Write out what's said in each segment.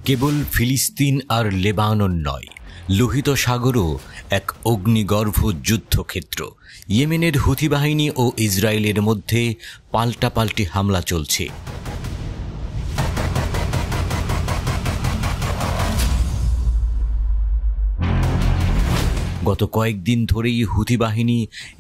কেবল ফিলিস্তিন আর লেবানন নয়, লোহিত সাগরও এক অগ্নিগর্ভ যুদ্ধক্ষেত্র। ইয়েমেনের হুথি বাহিনী ও ইসরায়েলের মধ্যে পাল্টাপাল্টি হামলা চলছে। গত কয়েকদিন ধরেই হুথি বাহিনী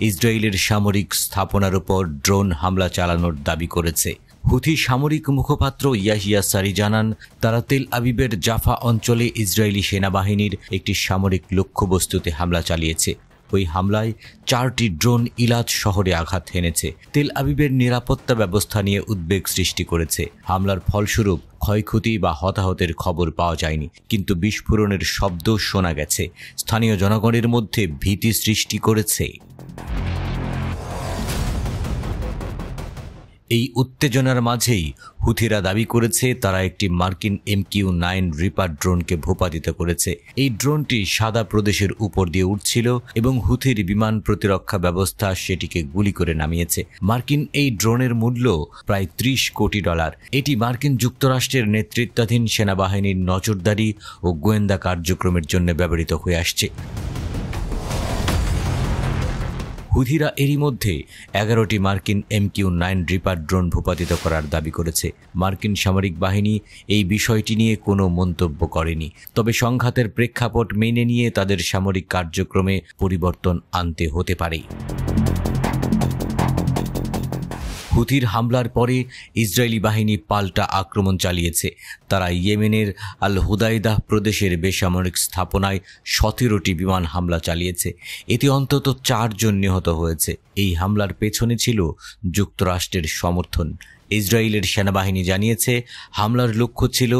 ইসরায়েলের সামরিক স্থাপনার উপর ড্রোন হামলা চালানোর দাবি করেছে। হুথি সামরিক মুখপাত্র ইয়াহিয়া সারি জানান, তারা তেল আবিবের জাফা অঞ্চলে ইসরায়েলি সেনাবাহিনীর একটি সামরিক লক্ষ্যবস্তুতে হামলা চালিয়েছে। ওই হামলায় 4টি ড্রোন ইলাদ শহরে আঘাত হেনেছে। তেল আবিবের নিরাপত্তা ব্যবস্থা নিয়ে উদ্বেগ সৃষ্টি করেছে। হামলার ফলস্বরূপ ক্ষয়ক্ষতি বা হতাহতের খবর পাওয়া যায়নি, কিন্তু বিস্ফোরণের শব্দ শোনা গেছে। স্থানীয় জনগণের মধ্যে ভীতি সৃষ্টি করেছে। এই উত্তেজনার মাঝেই হুথিরা দাবি করেছে তারা একটি মার্কিন MQ-9 রিপার ড্রোনকে ভূপাতিত করেছে। এই ড্রোনটি সাদা প্রদেশের উপর দিয়ে উঠছিল এবং হুথির বিমান প্রতিরক্ষা ব্যবস্থা সেটিকে গুলি করে নামিয়েছে। মার্কিন এই ড্রোনের মূল্য প্রায় $30 কোটি। এটি মার্কিন যুক্তরাষ্ট্রের নেতৃত্বাধীন সেনাবাহিনীর নজরদারি ও গোয়েন্দা কার্যক্রমের জন্য ব্যবহৃত হয়ে আসছে। হুথিরা এরই মধ্যে 11টি মার্কিন MQ-9 রিপার ড্রোন ভূপাতিত করার দাবি করেছে। মার্কিন সামরিক বাহিনী এই বিষয়টি নিয়ে কোনো মন্তব্য করেনি, তবে সংঘাতের প্রেক্ষাপট মেনে নিয়ে তাদের সামরিক কার্যক্রমে পরিবর্তন আনতে হতে পারে। হুথির হামলার পরে ইসরায়েলি বাহিনী পাল্টা আক্রমণ চালিয়েছে। তারা ইয়েমেনের আল হুদাইদাহ প্রদেশের বেসামরিক স্থাপনায় 17টি বিমান হামলা চালিয়েছে। এতে অন্তত 4 জন নিহত হয়েছে। এই হামলার পেছনে ছিল যুক্তরাষ্ট্রের সমর্থন। ইসরায়েলের সেনাবাহিনী জানিয়েছে, হামলার লক্ষ্য ছিল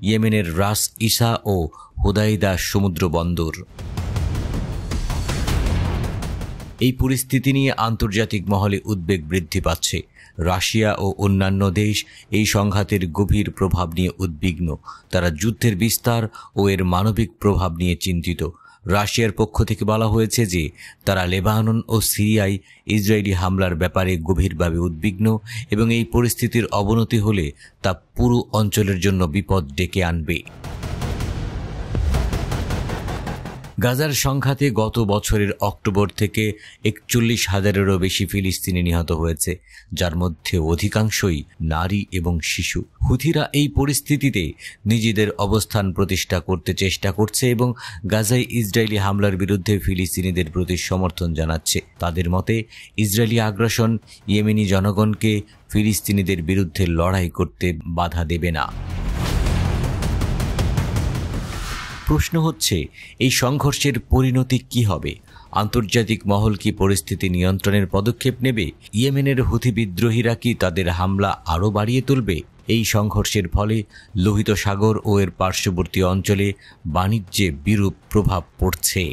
ইয়েমেনের রাস ইসা ও হুদাইদা সমুদ্র বন্দর। এই পরিস্থিতি নিয়ে আন্তর্জাতিক মহলে উদ্বেগ বৃদ্ধি পাচ্ছে। রাশিয়া ও অন্যান্য দেশ এই সংঘাতের গভীর প্রভাব নিয়ে উদ্বিগ্ন। তারা যুদ্ধের বিস্তার ও এর মানবিক প্রভাব নিয়ে চিন্তিত। রাশিয়ার পক্ষ থেকে বলা হয়েছে যে তারা লেবানন ও সিরিয়ায় ইসরায়েলি হামলার ব্যাপারে গভীরভাবে উদ্বিগ্ন এবং এই পরিস্থিতির অবনতি হলে তা পুরো অঞ্চলের জন্য বিপদ ডেকে আনবে। গাজার সংঘাতে গত বছরের অক্টোবর থেকে 41,000-এরও বেশি ফিলিস্তিনি নিহত হয়েছে, যার মধ্যে অধিকাংশই নারী এবং শিশু। হুথিরা এই পরিস্থিতিতে নিজেদের অবস্থান প্রতিষ্ঠা করতে চেষ্টা করছে এবং গাজায় ইসরায়েলি হামলার বিরুদ্ধে ফিলিস্তিনিদের প্রতি সমর্থন জানাচ্ছে। তাদের মতে, ইসরায়েলি আগ্রাসন ইয়েমেনি জনগণকে ফিলিস্তিনিদের বিরুদ্ধে লড়াই করতে বাধা দেবে না। প্রশ্ন হচ্ছে, এই সংঘর্ষের পরিণতি কি হবে? আন্তর্জাতিক মহল কি পরিস্থিতি নিয়ন্ত্রণের পদক্ষেপ নেবে? ইয়েমেনের হুথি বিদ্রোহীরা কি তাদের হামলা আরও বাড়িয়ে তুলবে? এই সংঘর্ষের ফলে লোহিত সাগর ও এর পার্শ্ববর্তী অঞ্চলে বাণিজ্যে বিরূপ প্রভাব পড়ছে।